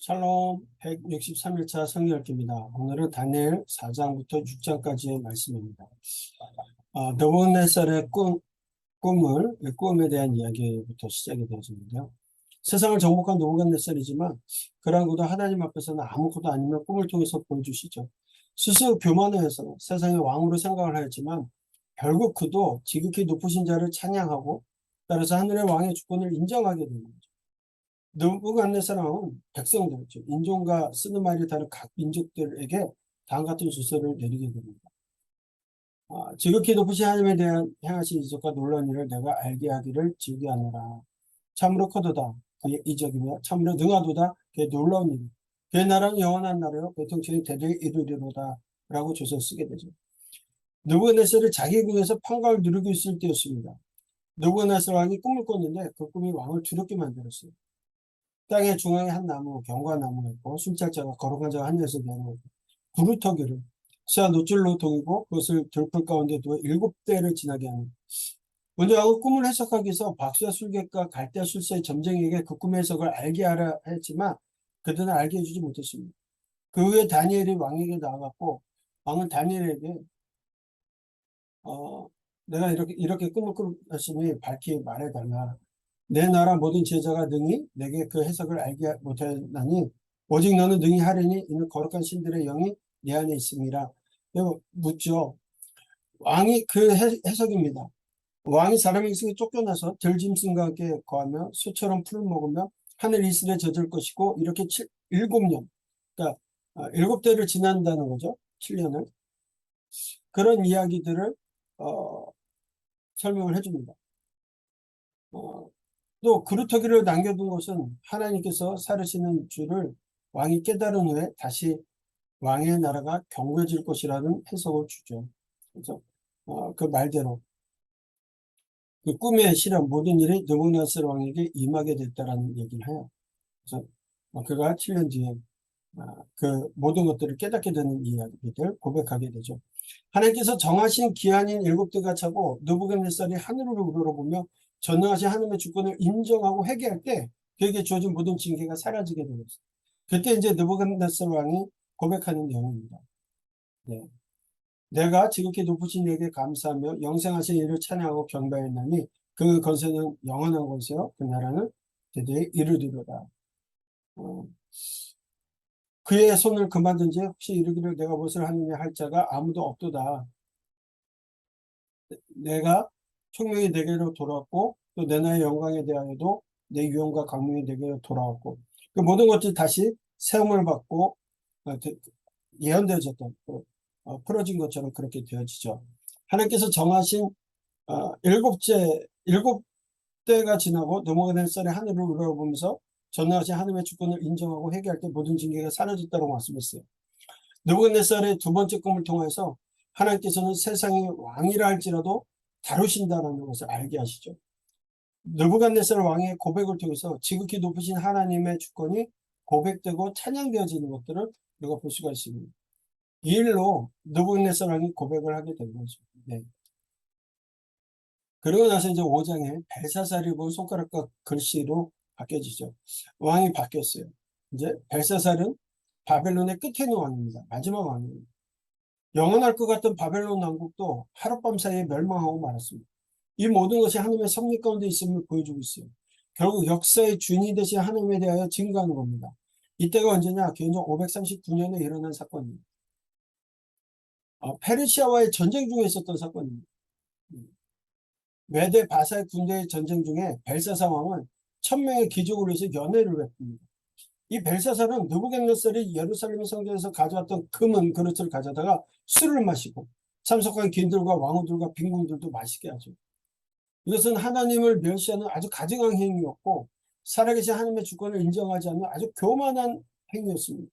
샬롬 163일차 성경읽기입니다. 오늘은 다니엘 4장부터 6장까지의 말씀입니다. 느부갓네살의 꿈에 대한 이야기부터 시작이 되었습니다. 세상을 정복한 느부갓네살이지만 그러한 그도 하나님 앞에서는 아무것도 아니면 꿈을 통해서 보여주시죠. 스스로 교만해서 세상의 왕으로 생각을 하였지만 결국 그도 지극히 높으신 자를 찬양하고 따라서 하늘의 왕의 주권을 인정하게 되는 거죠. 느부갓네살 왕은 백성들, 즉 인종과 쓰는 말이 다른 각 민족들에게 다음 같은 주소를 내리게 됩니다. 지극히 높으신 하나님에 대한 행하신 이적과 놀라운 일을 내가 알게 하기를 즐겨하노라. 참으로 커도다 그의 이적이며 참으로 능하도다 그의 놀라운 일. 그의 나라는 영원한 나라요 그의 통치는 대대에 이르리로다 라고 조서 쓰게 되죠. 느부갓네살이 자기 궁에서 평강을 누리고 있을 때였습니다. 느부갓네살 왕이 꿈을 꿨는데 그 꿈이 왕을 두렵게 만들었어요. 땅의 중앙에 한 나무, 경과나무가 있고 순찰자가 거룩한 자가 한 녀석이 있고 구루터기를 쇠와 노줄로 동이고 그것을 들풀 가운데 두어 7대를 지나게 하는. 먼저 왕은 꿈을 해석하기 위해서 박수와 술객과 갈대와 술사의 점쟁이에게 그 꿈의 해석을 알게 하려 했지만 그들은 알게 해주지 못했습니다. 그 후에 다니엘이 왕에게 나아갔고 왕은 다니엘에게 내가 이렇게 꿈을 꿨으니 밝히 말해달라. 내 나라 모든 제자가 능히 내게 그 해석을 알게 못하나니 오직 너는 능히 하리니 이는 거룩한 신들의 영이 내 안에 있음이라. 묻죠. 왕이 그 해석입니다. 왕이 사람의 속에 쫓겨나서 들짐승과 함께 거하며 소처럼 풀을 먹으며 하늘 이슬에 젖을 것이고 이렇게 7년, 그러니까 7대를 지난다는 거죠. 7년을. 그런 이야기들을 설명을 해줍니다. 또 그루터기를 남겨둔 것은 하나님께서 살으시는 줄을 왕이 깨달은 후에 다시 왕의 나라가 견고해질 것이라는 해석을 주죠. 그래서 그 말대로 그 꿈의 실현 모든 일이 느부갓네살 왕에게 임하게 됐다라는 얘기를 해요. 그래서 그가 7년 뒤에 그 모든 것들을 깨닫게 되는 이야기들 고백하게 되죠. 하나님께서 정하신 기한인 7대가 차고 느부갓네살이 하늘을 우러러보며 전능하신 하나님의 주권을 인정하고 회개할 때 그에게 주어진 모든 징계가 사라지게 되었어요. 그때 이제 느부갓네살 왕이 고백하는 내용입니다. 네. 내가 지극히 높으신 이에게 감사하며 영생하신 이를 찬양하고 경배하였나니 그 권세는 영원한 권세요 그 나라는 대대에 이르리로다. 그의 손을 그만둔 지 혹시 이르기를 내가 무엇을 하느냐 할 자가 아무도 없도다. 내가 총명이 내게로 돌아왔고 또 내 나의 영광에 대하여도 내 유형과 강명이 내게로 돌아왔고 그 모든 것들이 다시 세움을 받고 예언되어졌던 풀어진 것처럼 그렇게 되어지죠. 하나님께서 정하신 일곱 때가 지나고 느부갓네살의 하늘을 우러러보면서 전능하신 하나님의 주권을 인정하고 회개할 때 모든 징계가 사라졌다고 말씀했어요. 느부갓네살의 두 번째 꿈을 통해서 하나님께서는 세상의 왕이라 할지라도 다루신다는 것을 알게 하시죠. 느부갓네살 왕의 고백을 통해서 지극히 높으신 하나님의 주권이 고백되고 찬양되어지는 것들을 우리가 볼 수가 있습니다. 이 일로 느부갓네살 왕이 고백을 하게 된 거죠. 네. 그러고 나서 이제 5장에 벨사살이 본 손가락과 글씨로 바뀌어지죠. 왕이 바뀌었어요. 이제 벨사살은 바벨론의 끝에 있는 왕입니다. 마지막 왕입니다. 영원할 것 같던 바벨론 왕국도 하룻밤 사이에 멸망하고 말았습니다. 이 모든 것이 하나님의 섭리 가운데 있음을 보여주고 있어요. 결국 역사의 준이 되신 하나님에 대하여 증거하는 겁니다. 이때가 언제냐? 기원전 539년에 일어난 사건입니다. 페르시아와의 전쟁 중에 있었던 사건입니다. 메대 바사의 군대의 전쟁 중에 벨사살 왕은 1000명의 귀족을 위해서 연회를 베풉니다. 이 벨사살은 느부갓네살이 예루살렘 성전에서 가져왔던 금은 그릇을 가져다가 술을 마시고 참석한 귀인들과 왕후들과 빈궁들도 마시게 하죠. 이것은 하나님을 멸시하는 아주 가증한 행위였고 살아계신 하나님의 주권을 인정하지 않는 아주 교만한 행위였습니다.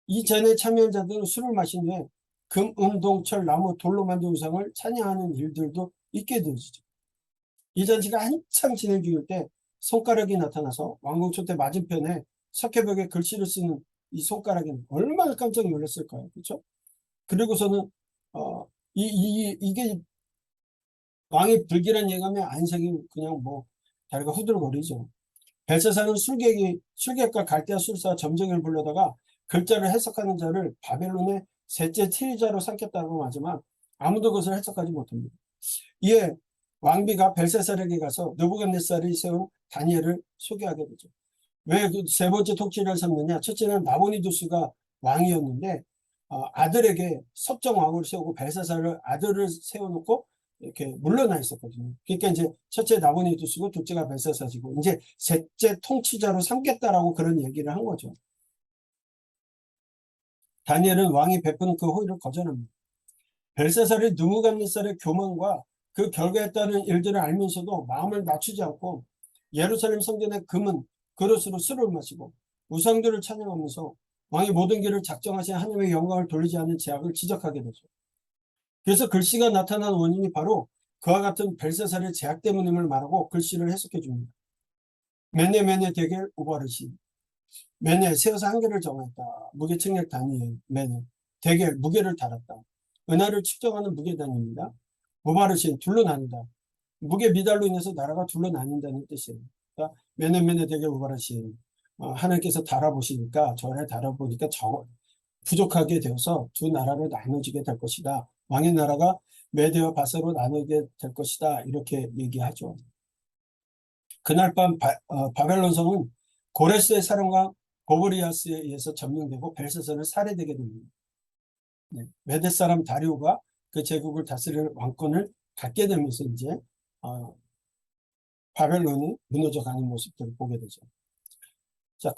이 전에 참여한 자들은 술을 마신 후에 금, 은, 동, 철, 나무, 돌로 만든 우상을 찬양하는 일들도 있게 되어지죠. 이 잔치가 한창 진행 중일 때 손가락이 나타나서 왕궁 초대 맞은편에 석회벽에 글씨를 쓰는 이 손가락이 얼마나 깜짝 놀랐을까요? 그렇죠? 그리고서는 이게 왕이 불길한 예감에 안색이 그냥 뭐 다리가 후들거리죠. 벨사사는 술객과 갈대아 술사 점쟁이를 불러다가 글자를 해석하는 자를 바벨론의 셋째 지휘자로 삼겠다고 하지만 아무도 그것을 해석하지 못합니다. 이에 왕비가 벨사살에게 가서 느부갓네살이 세운 다니엘을 소개하게 되죠. 왜 그 세 번째 통치를 삼느냐? 첫째는 나보니두스가 왕이었는데 아들에게 섭정 왕을 세우고 벨사살을 아들을 세워놓고 이렇게 물러나 있었거든요. 그러니까 이제 첫째 나보니두스고 둘째가 벨사살이고 이제 셋째 통치자로 삼겠다라고 그런 얘기를 한 거죠. 다니엘은 왕이 베푼 그 호의를 거절합니다. 벨사살이 느부갓네살의 교만과 그 결과에 따른 일들을 알면서도 마음을 낮추지 않고 예루살렘 성전의 금은 그릇으로 술을 마시고 우상들을 찬양하면서 왕이 모든 길을 작정하신 하나님의 영광을 돌리지 않는 제약을 지적하게 되죠. 그래서 글씨가 나타난 원인이 바로 그와 같은 벨사살의 제약 때문임을 말하고 글씨를 해석해 줍니다. 메네 데겔 우바르시. 메네 세어서 한계를 정했다. 무게 측량 단위에 메네. 데겔 무게를 달았다. 은하를 측정하는 무게단위입니다. 우바르시 둘로 나눈다. 무게 미달로 인해서 나라가 둘로 나뉜다는 뜻이에요. 그러니까 메네 데겔 우바르시. 하나님께서 달아보시니까 절에 달아보니까 부족하게 되어서 두 나라로 나눠지게 될 것이다. 왕의 나라가 메대와 바사로 나누게 될 것이다. 이렇게 얘기하죠. 그날 밤 바벨론 성은 고레스의 사령관 고브리아스에 의해서 점령되고 벨사살은 살해되게 됩니다. 네. 메대 사람 다리오가 그 제국을 다스릴 왕권을 갖게 되면서 이제 바벨론이 무너져가는 모습들을 보게 되죠. 자,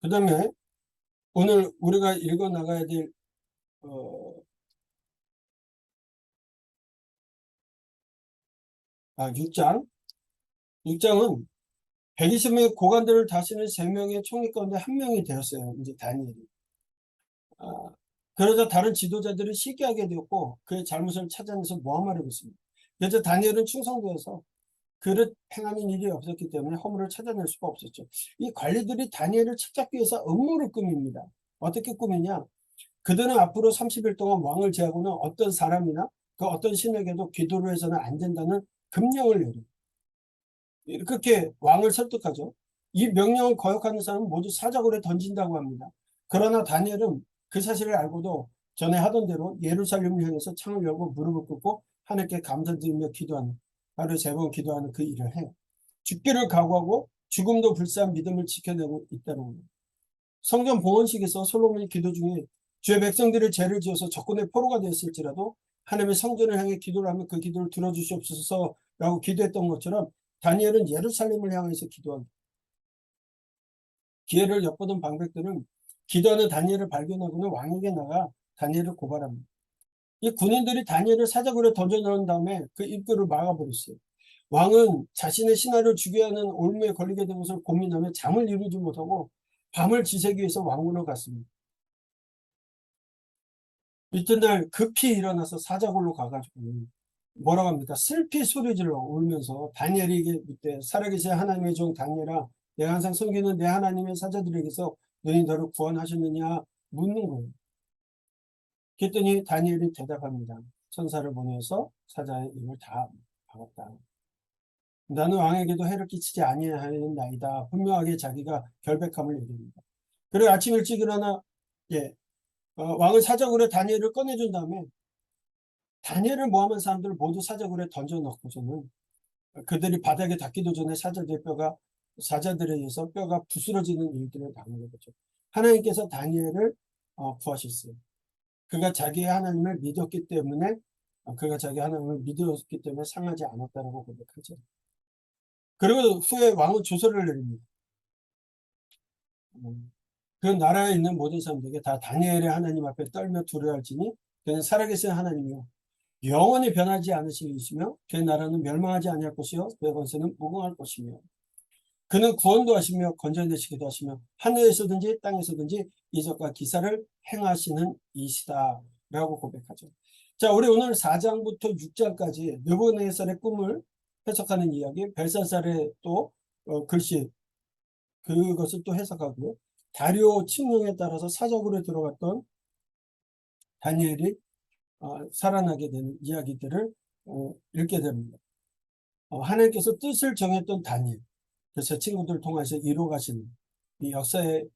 그 다음에 오늘 우리가 읽어 나가야 될 6장. 6장은 120명의 고관들을 다스리는 3명의 총리 가운데 1명이 되었어요. 이제 다니엘이. 그러자 다른 지도자들이 시기하게 되었고 그의 잘못을 찾아내서 모함하려고 했습니다. 그래서 다니엘은 충성되어서 그릇 행하는 일이 없었기 때문에 허물을 찾아낼 수가 없었죠. 이 관리들이 다니엘을 책잡기 위해서 음모를 꾸밉니다. 어떻게 꾸미냐? 그들은 앞으로 30일 동안 왕을 제하고는 어떤 사람이나 그 어떤 신에게도 기도를 해서는 안 된다는 금령을 내려. 그렇게 왕을 설득하죠. 이 명령을 거역하는 사람은 모두 사자굴에 던진다고 합니다. 그러나 다니엘은 그 사실을 알고도 전에 하던 대로 예루살렘을 향해서 창을 열고 무릎을 꿇고 하나님께 감사드리며 기도하는, 하루에 3번 기도하는 그 일을 해요. 죽기를 각오하고 죽음도 불사한 믿음을 지켜내고 있다는 겁니다. 성전 봉헌식에서 솔로몬이 기도 중에 주의 백성들의 죄를 지어서 적군의 포로가 되었을지라도 하나님의 성전을 향해 기도를 하면 그 기도를 들어주시옵소서라고 기도했던 것처럼 다니엘은 예루살렘을 향해서 기도합니다. 기회를 엿보던 방백들은 기도하는 다니엘을 발견하고는 왕에게 나가 다니엘을 고발합니다. 이 군인들이 다니엘을 사자굴에 던져넣은 다음에 그 입구를 막아버렸어요. 왕은 자신의 신하를 죽여야 하는 올무에 걸리게 된 것을 고민하며 잠을 이루지 못하고 밤을 지새기 위해서 왕궁으로 갔습니다. 이튿날 급히 일어나서 사자굴로 가가지고 뭐라고 합니까? 슬피 소리질러 울면서 다니엘에게 묻되 살아계신 하나님의 종 다니엘아, 내가 항상 섬기는 내 하나님의 사자들에게서 너희 너를 구원하셨느냐 묻는 거예요. 그랬더니 다니엘이 대답합니다. 천사를 보내서 사자의 입을 다 막았다. 나는 왕에게도 해를 끼치지 아니하였나이다. 분명하게 자기가 결백함을 얘기합니다. 그리고 아침 일찍 일어나 왕은 사자굴에 다니엘을 꺼내준 다음에 다니엘을 모함한 사람들을 모두 사자굴에 던져넣고서는 그들이 바닥에 닿기도 전에 사자들에 의해서 뼈가 부스러지는 일들을 당하게 되죠. 하나님께서 다니엘을 구하셨어요. 그가 자기의 하나님을 믿었기 때문에 상하지 않았다라고 고백하죠. 그리고 후에 왕은 조서를 내립니다. 그 나라에 있는 모든 사람들에게 다 다니엘의 하나님 앞에 떨며 두려워할지니 그는 살아계신 하나님이요 영원히 변하지 않으시며 그의 나라는 멸망하지 아니할 것이요 그의 권세는 무궁할 것이며 그는 구원도 하시며 건져내시기도 하시며 하늘에서든지 땅에서든지 이적과 기사를 행하시는 이시다 라고 고백하죠. 자, 우리 오늘 4장부터 6장까지 느부갓네살의 꿈을 해석하는 이야기, 벨사살의 또 글씨 그것을 또 해석하고요. 다리오 칙령에 따라서 사자굴에 들어갔던 다니엘이 살아나게 되는 이야기들을 읽게 됩니다. 하나님께서 뜻을 정했던 다니엘, 그래서 친구들 통해서 이루어가시는 이 역사의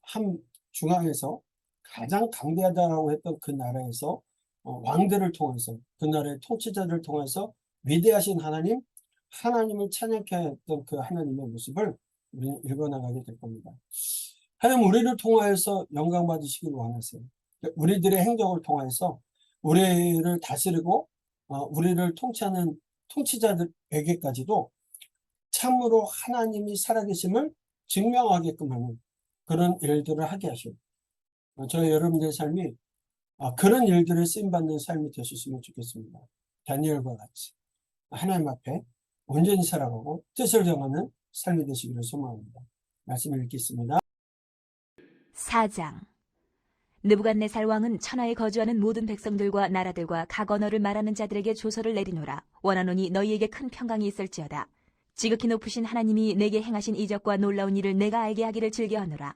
한 중앙에서 가장 강대하다라고 했던 그 나라에서 왕들을 통해서 그 나라의 통치자들을 통해서 위대하신 하나님을 찬양케 했던 그 하나님의 모습을 우리는 읽어나가게 될 겁니다. 하나님 우리를 통하여서 영광 받으시길 원하세요. 우리들의 행동을 통해서 우리를 다스리고 우리를 통치하는 통치자들에게까지도 참으로 하나님이 살아계심을 증명하게끔 하는 그런 일들을 하게 하시고 저희 여러분들의 삶이 그런 일들을 쓰임받는 삶이 되셨으면 좋겠습니다. 다니엘과 같이 하나님 앞에 온전히 살아가고 뜻을 정하는 삶이 되시기를 소망합니다. 말씀을 읽겠습니다. 4장. 느부갓네살 왕은 천하에 거주하는 모든 백성들과 나라들과 각 언어를 말하는 자들에게 조서를 내리노라. 원하노니 너희에게 큰 평강이 있을지어다. 지극히 높으신 하나님이 내게 행하신 이적과 놀라운 일을 내가 알게 하기를 즐겨하노라.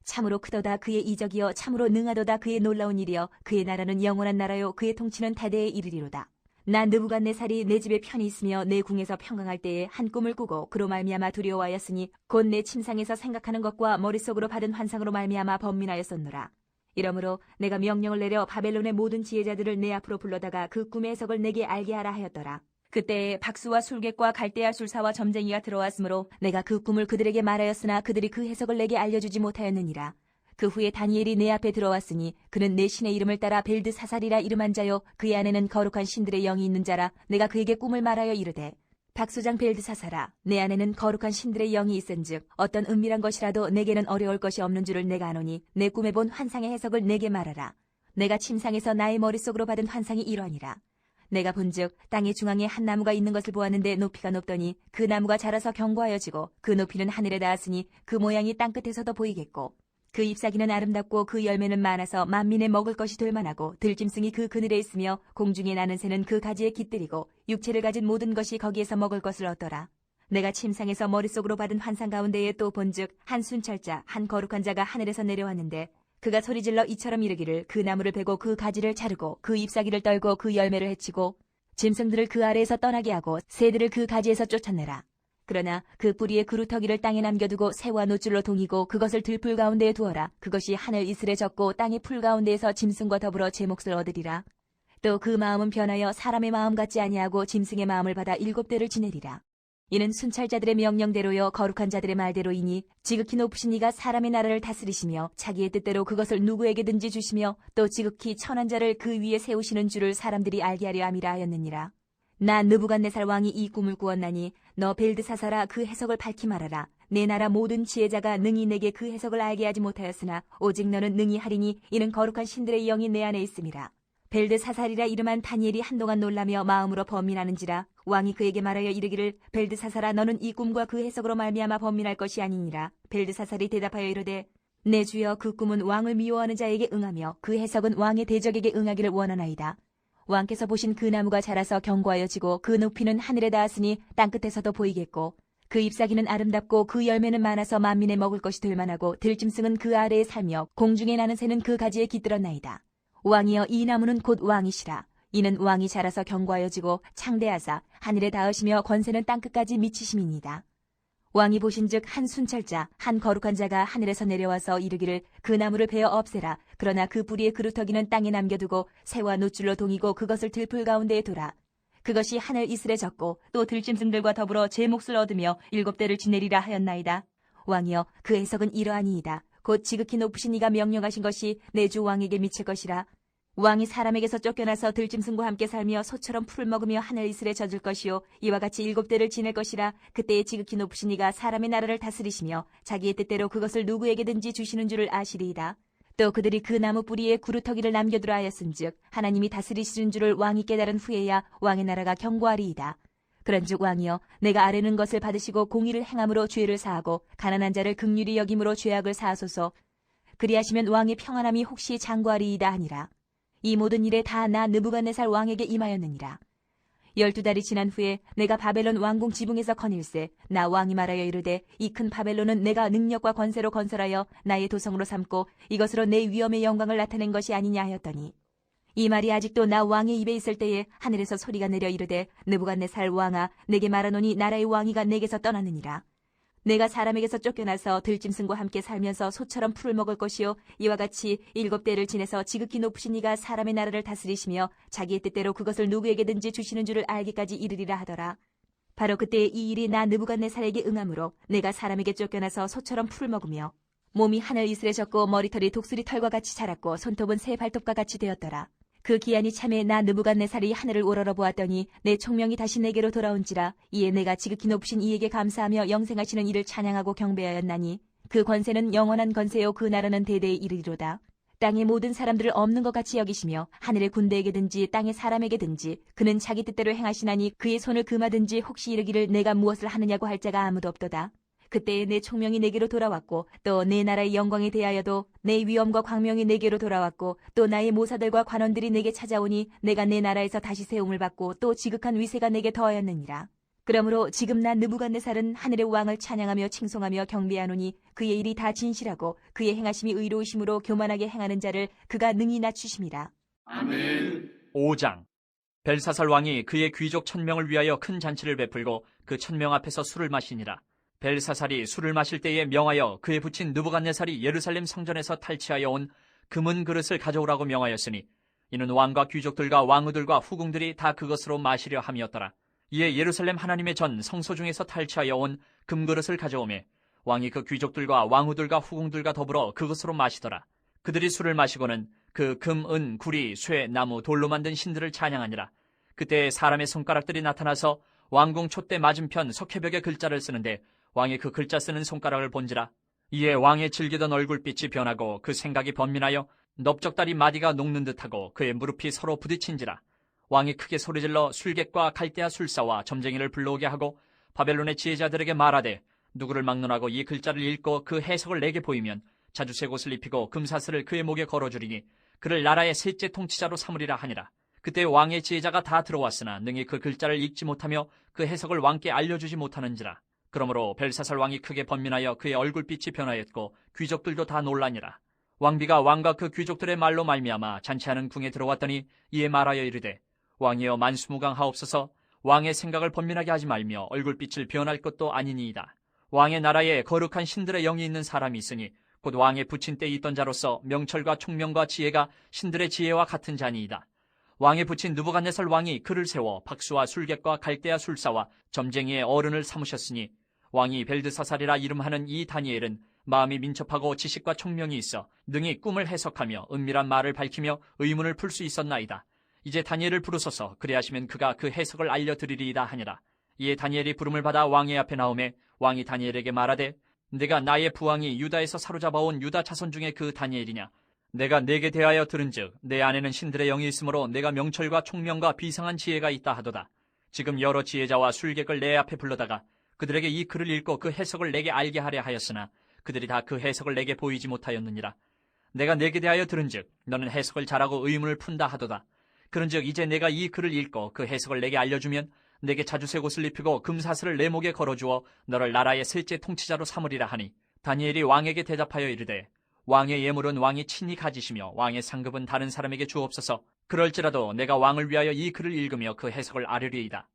참으로 크도다 그의 이적이여 참으로 능하도다 그의 놀라운 일이여 그의 나라는 영원한 나라요 그의 통치는 대대에 이르리로다. 나 느부갓네살이 내 집에 편히 있으며 내 궁에서 평강할 때에 한 꿈을 꾸고 그로 말미암아 두려워하였으니 곧 내 침상에서 생각하는 것과 머릿속으로 받은 환상으로 말미암아 번민하였었노라. 이러므로 내가 명령을 내려 바벨론의 모든 지혜자들을 내 앞으로 불러다가 그 꿈의 해석을 내게 알게 하라 하였더라. 그때에 박수와 술객과 갈대아 술사와 점쟁이가 들어왔으므로 내가 그 꿈을 그들에게 말하였으나 그들이 그 해석을 내게 알려주지 못하였느니라. 그 후에 다니엘이 내 앞에 들어왔으니 그는 내 신의 이름을 따라 벨드사살이라 이름한 자요 그의 안에는 거룩한 신들의 영이 있는 자라. 내가 그에게 꿈을 말하여 이르되 박수장 벨드사살아 내 안에는 거룩한 신들의 영이 있은즉 어떤 은밀한 것이라도 내게는 어려울 것이 없는 줄을 내가 아노니 내 꿈에 본 환상의 해석을 내게 말하라. 내가 침상에서 나의 머릿속으로 받은 환상이 이러하니라. 내가 본즉 땅의 중앙에 한 나무가 있는 것을 보았는데 높이가 높더니 그 나무가 자라서 견고하여지고 그 높이는 하늘에 닿았으니 그 모양이 땅끝에서도 보이겠고 그 잎사귀는 아름답고 그 열매는 많아서 만민의 먹을 것이 될 만하고 들짐승이 그 그늘에 있으며 공중에 나는 새는 그 가지에 깃들이고 육체를 가진 모든 것이 거기에서 먹을 것을 얻더라. 내가 침상에서 머릿속으로 받은 환상 가운데에 또 본즉 한 순찰자 한 거룩한 자가 하늘에서 내려왔는데 그가 소리질러 이처럼 이르기를 그 나무를 베고 그 가지를 자르고 그 잎사귀를 떨고 그 열매를 해치고 짐승들을 그 아래에서 떠나게 하고 새들을 그 가지에서 쫓아내라. 그러나 그 뿌리의 그루터기를 땅에 남겨두고 새와 노줄로 동이고 그것을 들풀 가운데에 두어라. 그것이 하늘 이슬에 젖고 땅의 풀 가운데에서 짐승과 더불어 제 몫을 얻으리라. 또 그 마음은 변하여 사람의 마음 같지 아니하고 짐승의 마음을 받아 7대를 지내리라. 이는 순찰자들의 명령대로요 거룩한 자들의 말대로이니 지극히 높으신 이가 사람의 나라를 다스리시며 자기의 뜻대로 그것을 누구에게든지 주시며 또 지극히 천한 자를 그 위에 세우시는 줄을 사람들이 알게 하려 함이라 하였느니라. 나 느부갓네살 왕이 이 꿈을 꾸었나니 너 벨드사살아 그 해석을 밝히 말하라. 내 나라 모든 지혜자가 능히 내게 그 해석을 알게 하지 못하였으나 오직 너는 능히 하리니 이는 거룩한 신들의 영이 내 안에 있음이라. 벨드사살이라 이름한 다니엘이 한동안 놀라며 마음으로 번민하는지라. 왕이 그에게 말하여 이르기를 벨드사살아 너는 이 꿈과 그 해석으로 말미암아 번민할 것이 아니니라. 벨드사살이 대답하여 이르되 내 주여 그 꿈은 왕을 미워하는 자에게 응하며 그 해석은 왕의 대적에게 응하기를 원하나이다. 왕께서 보신 그 나무가 자라서 견고하여지고 그 높이는 하늘에 닿았으니 땅끝에서도 보이겠고 그 잎사귀는 아름답고 그 열매는 많아서 만민의 먹을 것이 될 만하고 들짐승은 그 아래에 살며 공중에 나는 새는 그 가지에 깃들었나이다. 왕이여 이 나무는 곧 왕이시라. 이는 왕이 자라서 견고하여지고 창대하사 하늘에 닿으시며 권세는 땅끝까지 미치심이니이다. 왕이 보신즉 한 순찰자 한 거룩한 자가 하늘에서 내려와서 이르기를 그 나무를 베어 없애라. 그러나 그 뿌리의 그루터기는 땅에 남겨두고 새와 노줄로 동이고 그것을 들풀 가운데에 둬라. 그것이 하늘 이슬에 젖고 또 들짐승들과 더불어 제 몫을 얻으며 7대를 지내리라 하였나이다. 왕이여 그 해석은 이러하니이다. 곧 지극히 높으신 이가 명령하신 것이 내 주 왕에게 미칠 것이라. 왕이 사람에게서 쫓겨나서 들짐승과 함께 살며 소처럼 풀을 먹으며 하늘 이슬에 젖을 것이요 이와 같이 7대를 지낼 것이라. 그때에 지극히 높으신 이가 사람의 나라를 다스리시며 자기의 뜻대로 그것을 누구에게든지 주시는 줄을 아시리이다. 또 그들이 그 나무 뿌리에 구루터기를 남겨두라 하였은즉 하나님이 다스리시는 줄을 왕이 깨달은 후에야 왕의 나라가 견고하리이다. 그런즉 왕이여 내가 아뢰는 것을 받으시고 공의를 행함으로 죄를 사하고 가난한 자를 긍휼히 여김으로 죄악을 사하소서. 그리하시면 왕의 평안함이 혹시 장구하리이다 하니라. 이 모든 일에 다 나 느부갓네살 왕에게 임하였느니라. 12달이 지난 후에 내가 바벨론 왕궁 지붕에서 거닐세 나 왕이 말하여 이르되 이 큰 바벨론은 내가 능력과 권세로 건설하여 나의 도성으로 삼고 이것으로 내 위엄의 영광을 나타낸 것이 아니냐 하였더니 이 말이 아직도 나 왕의 입에 있을 때에 하늘에서 소리가 내려 이르되 느부갓네살 왕아 내게 말하노니 나라의 왕위가 내게서 떠나느니라. 내가 사람에게서 쫓겨나서 들짐승과 함께 살면서 소처럼 풀을 먹을 것이요 이와 같이 7대를 지내서 지극히 높으신 이가 사람의 나라를 다스리시며 자기의 뜻대로 그것을 누구에게든지 주시는 줄을 알기까지 이르리라 하더라. 바로 그때 이 일이 나 느부갓네살에게 응하므로 내가 사람에게 쫓겨나서 소처럼 풀을 먹으며 몸이 하늘 이슬에 졌고 머리털이 독수리 털과 같이 자랐고 손톱은 새 발톱과 같이 되었더라. 그 기한이 참에 나 느부갓네살이 하늘을 우러러 보았더니 내 총명이 다시 내게로 돌아온지라. 이에 내가 지극히 높으신 이에게 감사하며 영생하시는 이를 찬양하고 경배하였나니 그 권세는 영원한 권세요 그 나라는 대대에 이르리로다. 땅의 모든 사람들을 없는 것 같이 여기시며 하늘의 군대에게든지 땅의 사람에게든지 그는 자기 뜻대로 행하시나니 그의 손을 금하든지 혹시 이르기를 내가 무엇을 하느냐고 할 자가 아무도 없도다. 그때에 내 총명이 내게로 돌아왔고 또 내 나라의 영광에 대하여도 내 위엄과 광명이 내게로 돌아왔고 또 나의 모사들과 관원들이 내게 찾아오니 내가 내 나라에서 다시 세움을 받고 또 지극한 위세가 내게 더하였느니라. 그러므로 지금 나 느부갓네살은 하늘의 왕을 찬양하며 칭송하며 경배하노니 그의 일이 다 진실하고 그의 행하심이 의로우심으로 교만하게 행하는 자를 그가 능히 낮추심이라. 아멘. 5장. 벨사살 왕이 그의 귀족 1000명을 위하여 큰 잔치를 베풀고 그 1000명 앞에서 술을 마시니라. 벨사살이 술을 마실 때에 명하여 그의 부친 느부갓네살이 예루살렘 성전에서 탈취하여 온 금은 그릇을 가져오라고 명하였으니 이는 왕과 귀족들과 왕후들과 후궁들이 다 그것으로 마시려 함이었더라. 이에 예루살렘 하나님의 전 성소 중에서 탈취하여 온 금그릇을 가져오매 왕이 그 귀족들과 왕후들과 후궁들과 더불어 그것으로 마시더라. 그들이 술을 마시고는 그 금, 은, 구리, 쇠, 나무, 돌로 만든 신들을 찬양하니라. 그때 사람의 손가락들이 나타나서 왕궁 촛대 맞은편 석회벽에 글자를 쓰는데 왕이 그 글자 쓰는 손가락을 본지라. 이에 왕의 즐기던 얼굴빛이 변하고 그 생각이 번민하여 넓적다리 마디가 녹는 듯하고 그의 무릎이 서로 부딪힌지라. 왕이 크게 소리질러 술객과 갈대아 술사와 점쟁이를 불러오게 하고 바벨론의 지혜자들에게 말하되 누구를 막론하고 이 글자를 읽고 그 해석을 내게 보이면 자주색 옷을 입히고 금사슬을 그의 목에 걸어주리니 그를 나라의 셋째 통치자로 삼으리라 하니라. 그때 왕의 지혜자가 다 들어왔으나 능히 그 글자를 읽지 못하며 그 해석을 왕께 알려주지 못하는지라. 그러므로 벨사살 왕이 크게 번민하여 그의 얼굴빛이 변하였고 귀족들도 다 놀라니라. 왕비가 왕과 그 귀족들의 말로 말미암아 잔치하는 궁에 들어왔더니 이에 말하여 이르되 왕이여 만수무강하옵소서. 왕의 생각을 번민하게 하지 말며 얼굴빛을 변할 것도 아니니이다. 왕의 나라에 거룩한 신들의 영이 있는 사람이 있으니 곧 왕의 부친 때 있던 자로서 명철과 총명과 지혜가 신들의 지혜와 같은 자니이다. 왕의 부친 느부갓네살 왕이 그를 세워 박수와 술객과 갈대아 술사와 점쟁이의 어른을 삼으셨으니 왕이 벨드사살이라 이름하는 이 다니엘은 마음이 민첩하고 지식과 총명이 있어 능히 꿈을 해석하며 은밀한 말을 밝히며 의문을 풀 수 있었나이다. 이제 다니엘을 부르소서. 그리하시면 그가 그 해석을 알려드리리이다 하니라. 이에 다니엘이 부름을 받아 왕의 앞에 나오매 왕이 다니엘에게 말하되 내가 나의 부왕이 유다에서 사로잡아온 유다 자손 중에 그 다니엘이냐. 내가 내게 대하여 들은즉 내 안에는 신들의 영이 있으므로 내가 명철과 총명과 비상한 지혜가 있다 하도다. 지금 여러 지혜자와 술객을 내 앞에 불러다가 그들에게 이 글을 읽고 그 해석을 내게 알게 하려 하였으나 그들이 다 그 해석을 내게 보이지 못하였느니라. 내가 내게 대하여 들은즉 너는 해석을 잘하고 의문을 푼다 하도다. 그런즉 이제 내가 이 글을 읽고 그 해석을 내게 알려주면 내게 자주색 옷을 입히고 금사슬을 내 목에 걸어주어 너를 나라의 셋째 통치자로 삼으리라 하니 다니엘이 왕에게 대답하여 이르되 왕의 예물은 왕이 친히 가지시며 왕의 상급은 다른 사람에게 주옵소서. 그럴지라도 내가 왕을 위하여 이 글을 읽으며 그 해석을 아뢰리이다.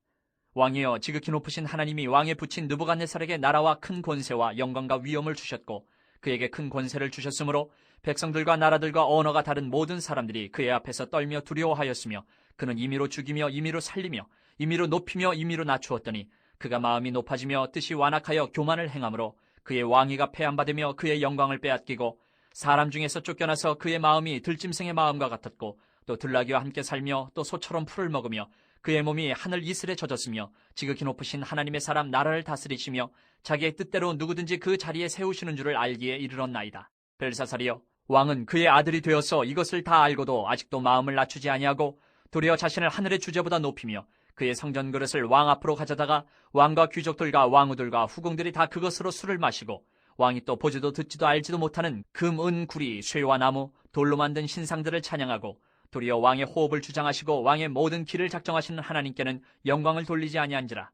왕이여 지극히 높으신 하나님이 왕의 부친 느부갓네살에게 나라와 큰 권세와 영광과 위엄을 주셨고 그에게 큰 권세를 주셨으므로 백성들과 나라들과 언어가 다른 모든 사람들이 그의 앞에서 떨며 두려워하였으며 그는 임의로 죽이며 임의로 살리며 임의로 높이며 임의로 낮추었더니 그가 마음이 높아지며 뜻이 완악하여 교만을 행함으로 그의 왕위가 폐함받으며 그의 영광을 빼앗기고 사람 중에서 쫓겨나서 그의 마음이 들짐승의 마음과 같았고 또 들나귀와 함께 살며 또 소처럼 풀을 먹으며 그의 몸이 하늘 이슬에 젖었으며 지극히 높으신 하나님의 사람 나라를 다스리시며 자기의 뜻대로 누구든지 그 자리에 세우시는 줄을 알기에 이르렀나이다. 벨사살이여 왕은 그의 아들이 되어서 이것을 다 알고도 아직도 마음을 낮추지 아니하고 도리어 자신을 하늘의 주제보다 높이며 그의 성전 그릇을 왕 앞으로 가져다가 왕과 귀족들과 왕후들과 후궁들이 다 그것으로 술을 마시고 왕이 또 보지도 듣지도 알지도 못하는 금, 은, 구리, 쇠와 나무, 돌로 만든 신상들을 찬양하고 도리어 왕의 호흡을 주장하시고 왕의 모든 길을 작정하시는 하나님께는 영광을 돌리지 아니한지라.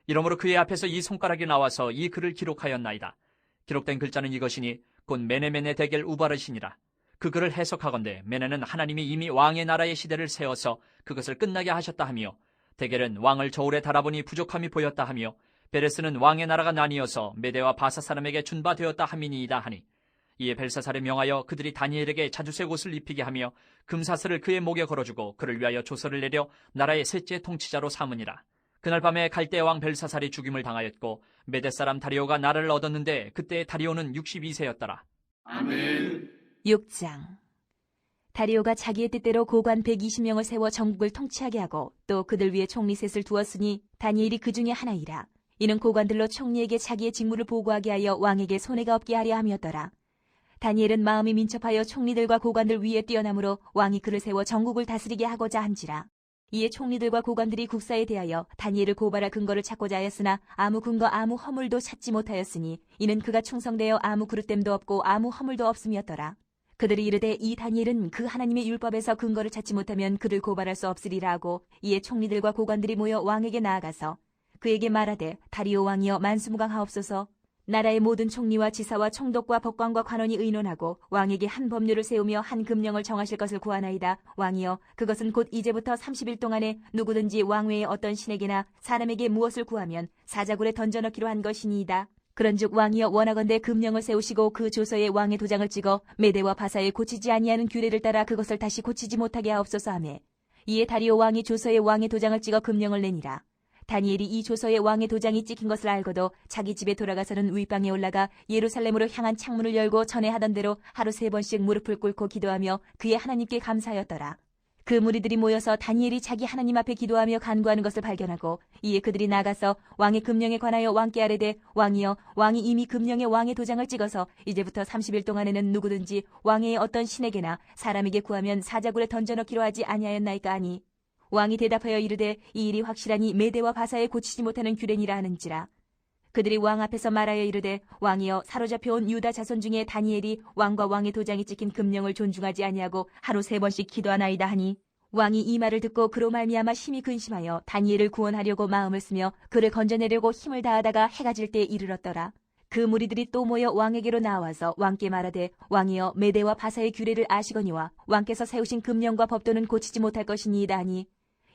이러므로 그의 앞에서 이 손가락이 나와서 이 글을 기록하였나이다. 기록된 글자는 이것이니 곧 메네메네 데겔 우바르시니라. 그 글을 해석하건대 메네는 하나님이 이미 왕의 나라의 시대를 세워서 그것을 끝나게 하셨다 하며, 데겔은 왕을 저울에 달아보니 부족함이 보였다 하며, 베레스는 왕의 나라가 나뉘어서 메대와 바사 사람에게 준바되었다 함이니이다 하니, 이에 벨사살에 명하여 그들이 다니엘에게 자주색 옷을 입히게 하며 금사슬을 그의 목에 걸어주고 그를 위하여 조서를 내려 나라의 셋째 통치자로 삼으니라. 그날 밤에 갈대 왕 벨사살이 죽임을 당하였고 메대 사람 다리오가 나라를 얻었는데 그때 다리오는 62세였더라. 아멘. 6장. 다리오가 자기의 뜻대로 고관 120명을 세워 전국을 통치하게 하고 또 그들 위에 총리 셋을 두었으니 다니엘이 그 중에 하나이라. 이는 고관들로 총리에게 자기의 직무를 보고하게 하여 왕에게 손해가 없게 하려 함이었더라. 다니엘은 마음이 민첩하여 총리들과 고관들 위에 뛰어나므로 왕이 그를 세워 전국을 다스리게 하고자 한지라. 이에 총리들과 고관들이 국사에 대하여 다니엘을 고발할 근거를 찾고자 하였으나 아무 근거 아무 허물도 찾지 못하였으니 이는 그가 충성되어 아무 그릇됨도 없고 아무 허물도 없음이었더라. 그들이 이르되 이 다니엘은 그 하나님의 율법에서 근거를 찾지 못하면 그를 고발할 수 없으리라 하고, 이에 총리들과 고관들이 모여 왕에게 나아가서 그에게 말하되, 다리오 왕이여 만수무강하옵소서. 나라의 모든 총리와 지사와 총독과 법관과 관원이 의논하고 왕에게 한 법률을 세우며 한 금령을 정하실 것을 구하나이다. 왕이여, 그것은 곧 이제부터 30일 동안에 누구든지 왕 외에 어떤 신에게나 사람에게 무엇을 구하면 사자굴에 던져넣기로 한 것이니이다. 그런즉 왕이여, 원하건대 금령을 세우시고 그 조서에 왕의 도장을 찍어 메대와 바사에 고치지 아니하는 규례를 따라 그것을 다시 고치지 못하게 하옵소서 하매, 이에 다리오 왕이 조서에 왕의 도장을 찍어 금령을 내니라. 다니엘이 이 조서에 왕의 도장이 찍힌 것을 알고도 자기 집에 돌아가서는 윗방에 올라가 예루살렘으로 향한 창문을 열고 전에 하던 대로 하루 3번씩 무릎을 꿇고 기도하며 그의 하나님께 감사하였더라. 그 무리들이 모여서 다니엘이 자기 하나님 앞에 기도하며 간구하는 것을 발견하고, 이에 그들이 나가서 왕의 금령에 관하여 왕께 아뢰되, 왕이여, 왕이 이미 금령에 왕의 도장을 찍어서 이제부터 30일 동안에는 누구든지 왕의 어떤 신에게나 사람에게 구하면 사자굴에 던져넣기로 하지 아니하였나이까 하니, 왕이 대답하여 이르되, 이 일이 확실하니 메대와 바사에 고치지 못하는 규례니라 하는지라. 그들이 왕 앞에서 말하여 이르되, 왕이여, 사로잡혀온 유다 자손 중에 다니엘이 왕과 왕의 도장이 찍힌 금령을 존중하지 아니하고 하루 3번씩 기도하나이다 하니, 왕이 이 말을 듣고 그로 말미암아 심히 근심하여 다니엘을 구원하려고 마음을 쓰며 그를 건져내려고 힘을 다하다가 해가 질 때에 이르렀더라. 그 무리들이 또 모여 왕에게로 나와서 왕께 말하되, 왕이여, 메대와 바사의 규례를 아시거니와 왕께서 세우신 금령과 법도는 고치지 못할 것이니이다 하니,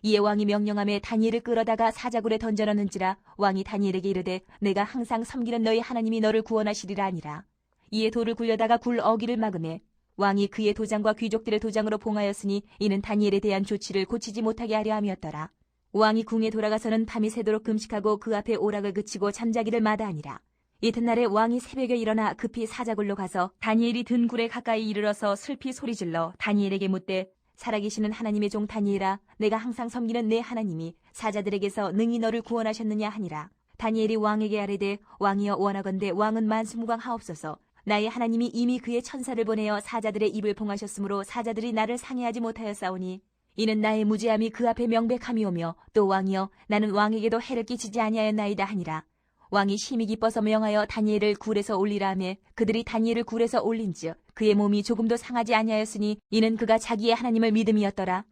이에 왕이 명령하며 다니엘을 끌어다가 사자굴에 던져넣는지라. 왕이 다니엘에게 이르되, 내가 항상 섬기는 너희 하나님이 너를 구원하시리라 하니라. 이에 돌을 굴려다가 굴 어기를 막으매 왕이 그의 도장과 귀족들의 도장으로 봉하였으니 이는 다니엘에 대한 조치를 고치지 못하게 하려 함이었더라. 왕이 궁에 돌아가서는 밤이 새도록 금식하고 그 앞에 오락을 그치고 잠자기를 마다하니라. 이튿날에 왕이 새벽에 일어나 급히 사자굴로 가서 다니엘이 든 굴에 가까이 이르러서 슬피 소리질러 다니엘에게 묻되, 살아계시는 하나님의 종 다니엘아, 내가 항상 섬기는 내 하나님이 사자들에게서 능히 너를 구원하셨느냐 하니라. 다니엘이 왕에게 아뢰되, 왕이여, 원하건대 왕은 만수무강하옵소서. 나의 하나님이 이미 그의 천사를 보내어 사자들의 입을 봉하셨으므로 사자들이 나를 상해하지 못하였사오니 이는 나의 무죄함이 그 앞에 명백함이오며, 또 왕이여, 나는 왕에게도 해를 끼치지 아니하였나이다 하니라. 왕이 심히 기뻐서 명하여 다니엘을 굴에서 올리라 하매 그들이 다니엘을 굴에서 올린즉 그의 몸이 조금도 상하지 아니하였으니 이는 그가 자기의 하나님을 믿음이었더라.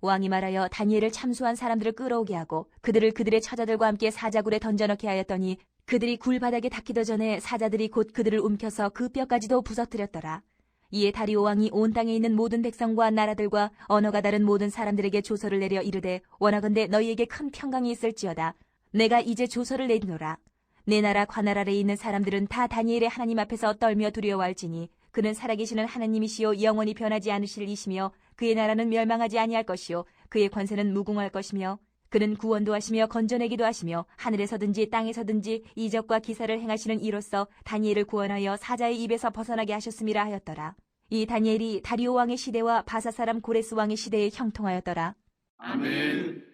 왕이 말하여 다니엘을 참수한 사람들을 끌어오게 하고 그들을 그들의 처자들과 함께 사자굴에 던져넣게 하였더니 그들이 굴 바닥에 닿기도 전에 사자들이 곧 그들을 움켜서 그 뼈까지도 부서뜨렸더라. 이에 다리오 왕이 온 땅에 있는 모든 백성과 나라들과 언어가 다른 모든 사람들에게 조서를 내려 이르되, 원하건대 너희에게 큰 평강이 있을지어다. 내가 이제 조서를 내리노라. 내 나라 관할 아래에 있는 사람들은 다 다니엘의 하나님 앞에서 떨며 두려워할지니 그는 살아계시는 하나님이시요 영원히 변하지 않으실 이시며 그의 나라는 멸망하지 아니할 것이요 그의 권세는 무궁할 것이며 그는 구원도 하시며 건져내기도 하시며 하늘에서든지 땅에서든지 이적과 기사를 행하시는 이로써 다니엘을 구원하여 사자의 입에서 벗어나게 하셨음이라 하였더라. 이 다니엘이 다리오 왕의 시대와 바사 사람 고레스 왕의 시대에 형통하였더라. 아멘.